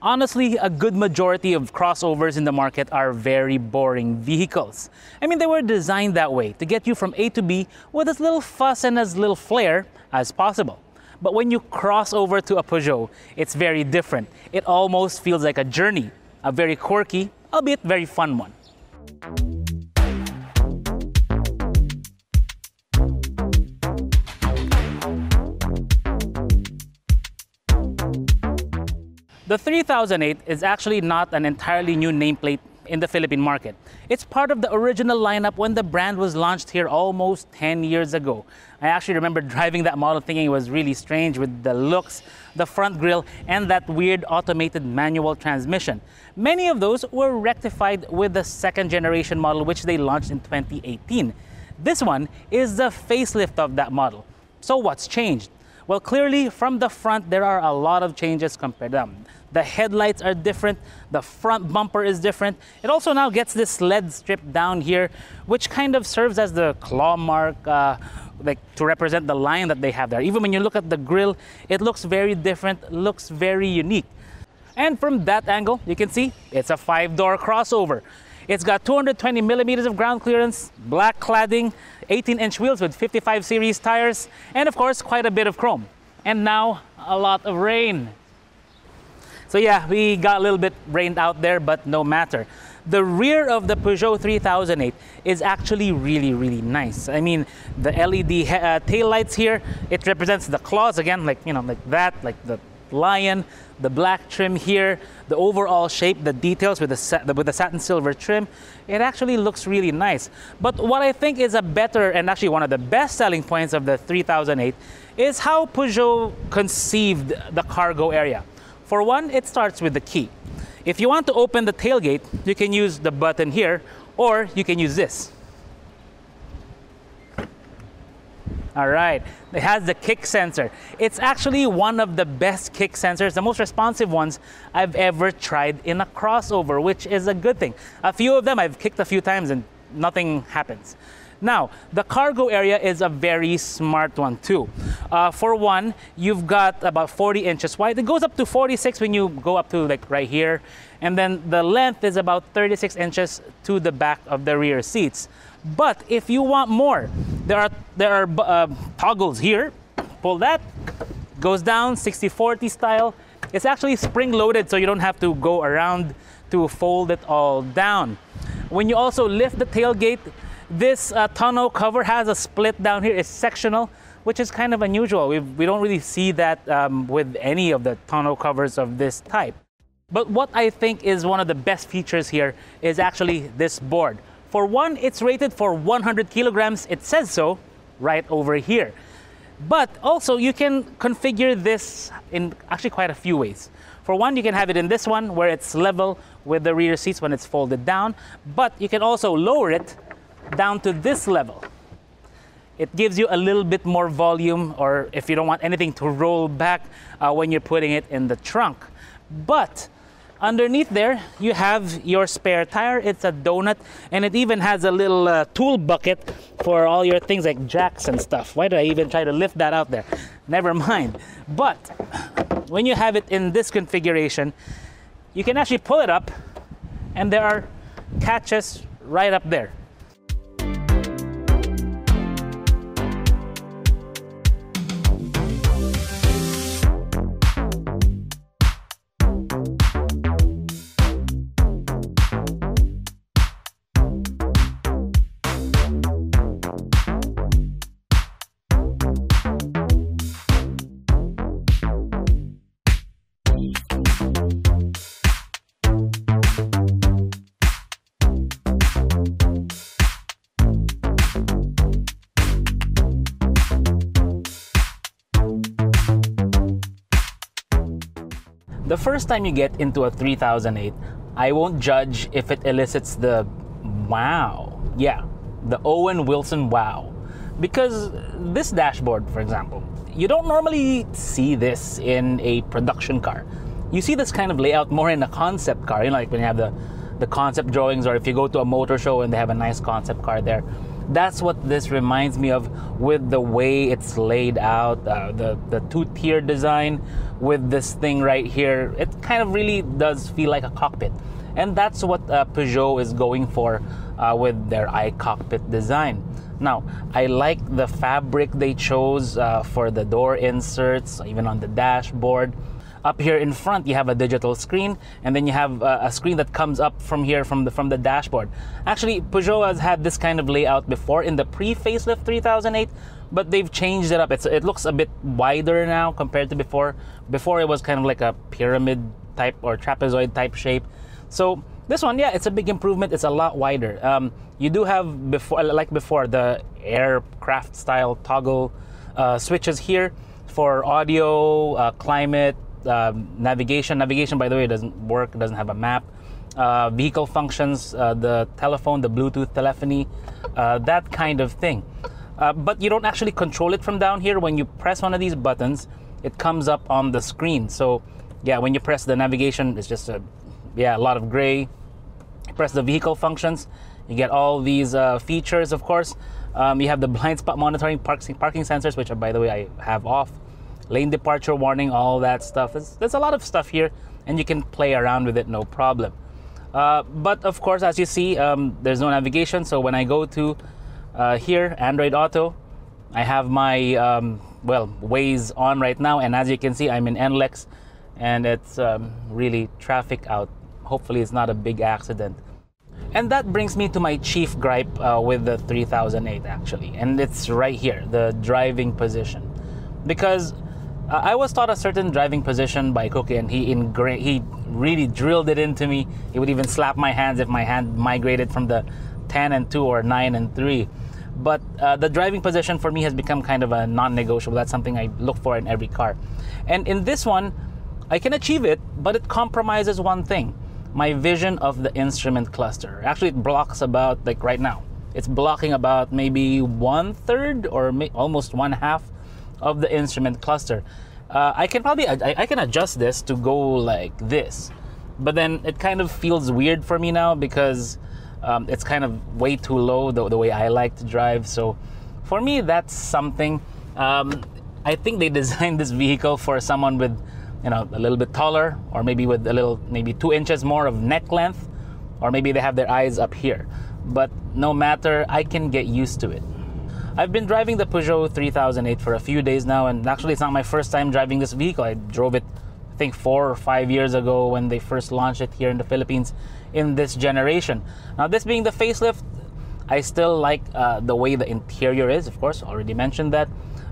Honestly, a good majority of crossovers in the market are very boring vehicles. I mean, they were designed that way, to get you from A to B with as little fuss and as little flair as possible. But when you cross over to a Peugeot, it's very different. It almost feels like a journey, a very quirky, albeit very fun one. The 3008 is actually not an entirely new nameplate in the Philippine market. It's part of the original lineup when the brand was launched here almost 10 years ago. I actually remember driving that model thinking it was really strange with the looks, the front grille, and that weird automated manual transmission. Many of those were rectified with the second generation model, which they launched in 2018. This one is the facelift of that model. So what's changed? Well, clearly from the front, there are a lot of changes compared to them. The headlights are different, the front bumper is different. It also now gets this LED strip down here, which kind of serves as the claw mark, like to represent the line that they have there. Even when you look at the grille, it looks very different, looks very unique. And from that angle, you can see it's a 5-door crossover. It's got 220 millimeters of ground clearance, black cladding, 18-inch wheels with 55 series tires, and of course, quite a bit of chrome. And now, a lot of rain. So yeah, we got a little bit rained out there, but no matter. The rear of the Peugeot 3008 is actually really, really nice. I mean, the LED tail lights here, it represents the claws again, like, you know, like that, like the lion, the black trim here, the overall shape, the details with the satin silver trim. It actually looks really nice. But what I think is a better and actually one of the best selling points of the 3008 is how Peugeot conceived the cargo area. For one, it starts with the key. If you want to open the tailgate, you can use the button here, or you can use this. All right, it has the kick sensor. It's actually one of the best kick sensors, the most responsive ones I've ever tried in a crossover, which is a good thing. A few of them I've kicked a few times and nothing happens. Now, the cargo area is a very smart one too. For one, you've got about 40 inches wide. It goes up to 46 when you go up to like right here. And then the length is about 36 inches to the back of the rear seats. But if you want more, there are toggles here. Pull that, goes down 60/40 style. It's actually spring-loaded, so you don't have to go around to fold it all down. When you also lift the tailgate, this tonneau cover has a split down here. It's sectional, which is kind of unusual. We don't really see that with any of the tonneau covers of this type. But what I think is one of the best features here is actually this board. For one, it's rated for 100 kilograms. It says so right over here. But also, you can configure this in actually quite a few ways. For one, you can have it in this one where it's level with the rear seats when it's folded down. But you can also lower it down to this level. It gives you a little bit more volume, or if you don't want anything to roll back when you're putting it in the trunk. But underneath there, you have your spare tire. It's a donut, and it even has a little tool bucket for all your things like jacks and stuff. Why did I even try to lift that out there? Never mind. But when you have it in this configuration, you can actually pull it up, and there are catches right up there. The first time you get into a 3008, I won't judge if it elicits the wow. Yeah, the Owen Wilson wow. Because this dashboard, for example, you don't normally see this in a production car. You see this kind of layout more in a concept car, you know, like when you have the concept drawings, or if you go to a motor show and they have a nice concept car there. That's what this reminds me of, with the way it's laid out, the two-tier design with this thing right here. It kind of really does feel like a cockpit. And that's what Peugeot is going for with their I-Cockpit design. Now, I like the fabric they chose for the door inserts, even on the dashboard. Up here in front, you have a digital screen, and then you have a screen that comes up from here from the dashboard. Actually, Peugeot has had this kind of layout before in the pre-facelift 3008, but they've changed it up. It looks a bit wider now compared to before. Before, it was kind of like a pyramid type or trapezoid type shape. So this one, yeah, it's a big improvement. It's a lot wider. You do have, like before, the aircraft style toggle switches here for audio, climate, navigation. Navigation, by the way, doesn't work. It doesn't have a map. Vehicle functions, the telephone, the Bluetooth telephony, that kind of thing. But you don't actually control it from down here. When you press one of these buttons, it comes up on the screen. So yeah, when you press the navigation, it's just a lot of gray. You press the vehicle functions, you get all these features, of course. You have the blind spot monitoring, parking sensors, which, by the way, I have off. Lane departure warning, all that stuff. There's a lot of stuff here, and you can play around with it, no problem. But of course, as you see, there's no navigation. So when I go to here, Android Auto, I have my Waze on right now, and as you can see, I'm in NLEX, and it's really traffic out. Hopefully, it's not a big accident. And that brings me to my chief gripe with the 3008, actually, and it's right here, the driving position, because I was taught a certain driving position by Cookie, and he really drilled it into me. He would even slap my hands if my hand migrated from the 10 and 2 or 9 and 3. But the driving position for me has become kind of a non-negotiable. That's something I look for in every car. And in this one, I can achieve it, but it compromises one thing: my vision of the instrument cluster. Actually, it blocks about, like right now, it's blocking about maybe 1/3 or almost 1/2 of the instrument cluster. I can adjust this to go like this, but then it kind of feels weird for me now because it's kind of way too low the way I like to drive. So for me, that's something. I think they designed this vehicle for someone with, a little bit taller, or maybe with maybe 2 inches more of neck length, or maybe they have their eyes up here. But no matter, I can get used to it. I've been driving the Peugeot 3008 for a few days now, and actually it's not my first time driving this vehicle. I drove it, I think 4 or 5 years ago when they first launched it here in the Philippines in this generation. Now, this being the facelift, I still like the way the interior is, of course, already mentioned that.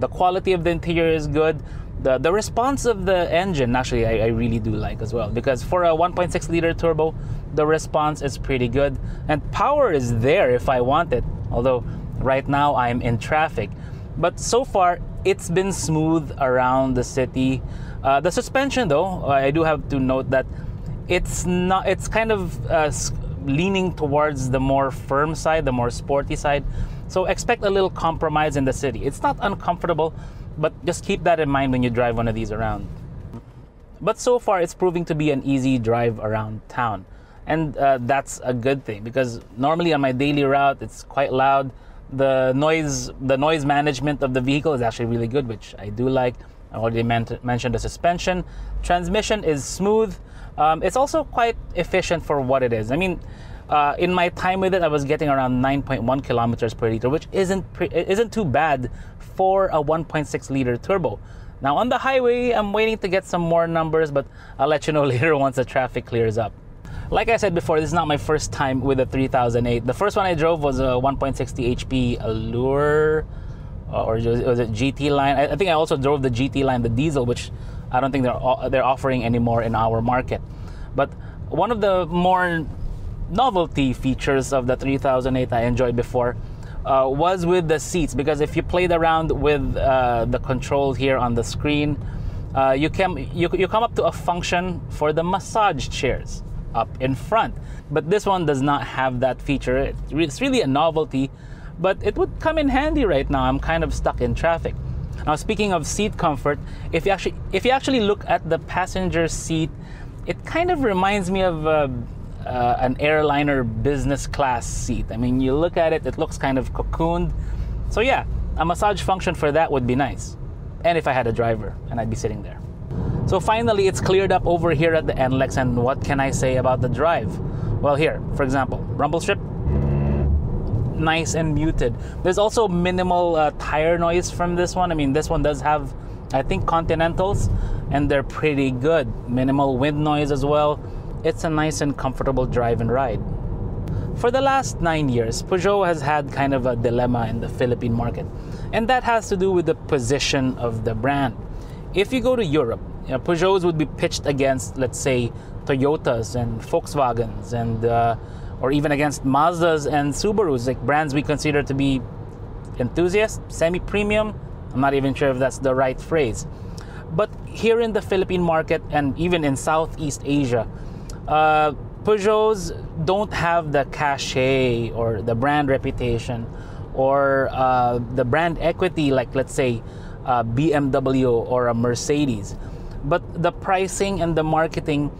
The quality of the interior is good. The response of the engine, actually, I really do like as well, because for a 1.6 liter turbo, the response is pretty good, and power is there if I want it, although right now I'm in traffic. But so far, it's been smooth around the city. The suspension, though, I do have to note that it's kind of leaning towards the more firm side, the more sporty side. So expect a little compromise in the city. It's not uncomfortable, but just keep that in mind when you drive one of these around. But so far, it's proving to be an easy drive around town. And that's a good thing, because normally on my daily route, it's quite loud. The noise management of the vehicle is actually really good, which I do like. I already mentioned the suspension. Transmission is smooth. It's also quite efficient for what it is. I mean, in my time with it, I was getting around 9.1 kilometers per liter, which isn't too bad for a 1.6 liter turbo. Now on the highway, I'm waiting to get some more numbers, but I'll let you know later once the traffic clears up. Like I said before, this is not my first time with a 3008. The first one I drove was a 1.60 HP Allure, or was it GT line? I think I also drove the GT line, the diesel, which I don't think they're offering anymore in our market. But one of the more novelty features of the 3008 I enjoyed before was with the seats, because if you played around with the control here on the screen, you come up to a function for the massage chairs up in front. But this one does not have that feature. It's really a novelty, but it would come in handy right now. I'm kind of stuck in traffic. Now, speaking of seat comfort, if you actually look at the passenger seat, it kind of reminds me of an airliner business class seat. I mean, you look at it, it looks kind of cocooned. So yeah, a massage function for that would be nice. And if I had a driver and I'd be sitting there. So finally, it's cleared up over here at the NLEX, and what can I say about the drive? Well, here, for example, rumble strip, nice and muted. There's also minimal tire noise from this one. I mean, this one does have, I think, Continentals, and they're pretty good. Minimal wind noise as well. It's a nice and comfortable drive and ride. For the last 9 years, Peugeot has had kind of a dilemma in the Philippine market, and that has to do with the position of the brand. If you go to Europe, Peugeots would be pitched against, let's say, Toyotas and Volkswagens, and or even against Mazdas and Subarus, like brands we consider to be enthusiast, semi-premium. I'm not even sure if that's the right phrase. But here in the Philippine market, and even in Southeast Asia, Peugeots don't have the cachet or the brand reputation or the brand equity like, let's say, BMW or a Mercedes. But the pricing and the marketing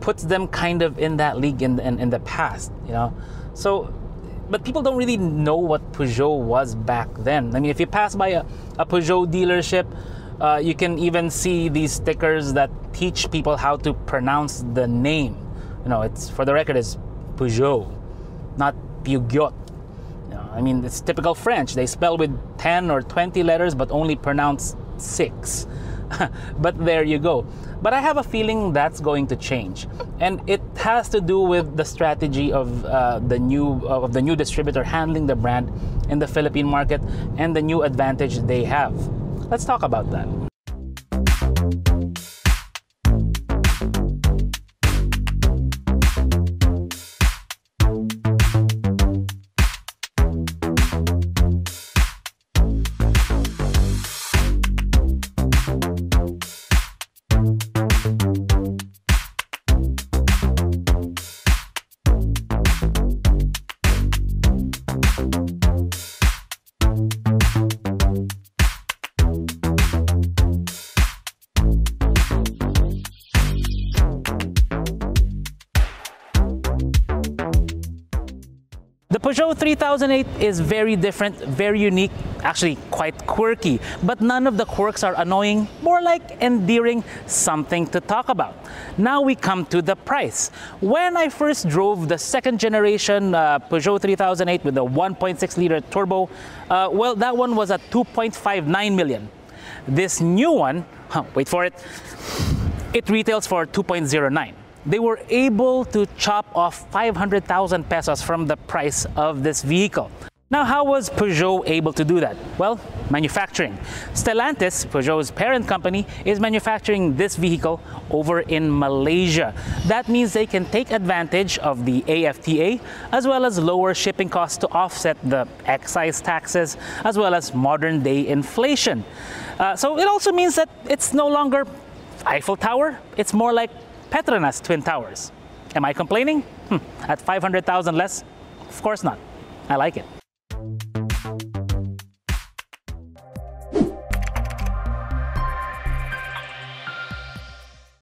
puts them kind of in that league in the past, you know. So, but people don't really know what Peugeot was back then. I mean, if you pass by a Peugeot dealership, you can even see these stickers that teach people how to pronounce the name. You know, it's, for the record, it's Peugeot, not Peugeot. You know, I mean, it's typical French. They spell with 10 or 20 letters, but only pronounce 6. But there you go. But I have a feeling that's going to change, and it has to do with the strategy of the new distributor handling the brand in the Philippine market and the new advantage they have. Let's talk about that. The Peugeot 3008 is very different, very unique, actually quite quirky, but none of the quirks are annoying, more like endearing, something to talk about. Now we come to the price. When I first drove the second generation Peugeot 3008 with the 1.6 liter turbo, well, that one was at 2.59 million. This new one, wait for it, it retails for 2.09. They were able to chop off 500,000 pesos from the price of this vehicle. Now, how was Peugeot able to do that? Well, manufacturing. Stellantis, Peugeot's parent company, is manufacturing this vehicle over in Malaysia. That means they can take advantage of the AFTA as well as lower shipping costs to offset the excise taxes as well as modern day inflation. So it also means that it's no longer Eiffel Tower, it's more like Petronas Twin Towers. Am I complaining? At 500,000 less? Of course not. I like it.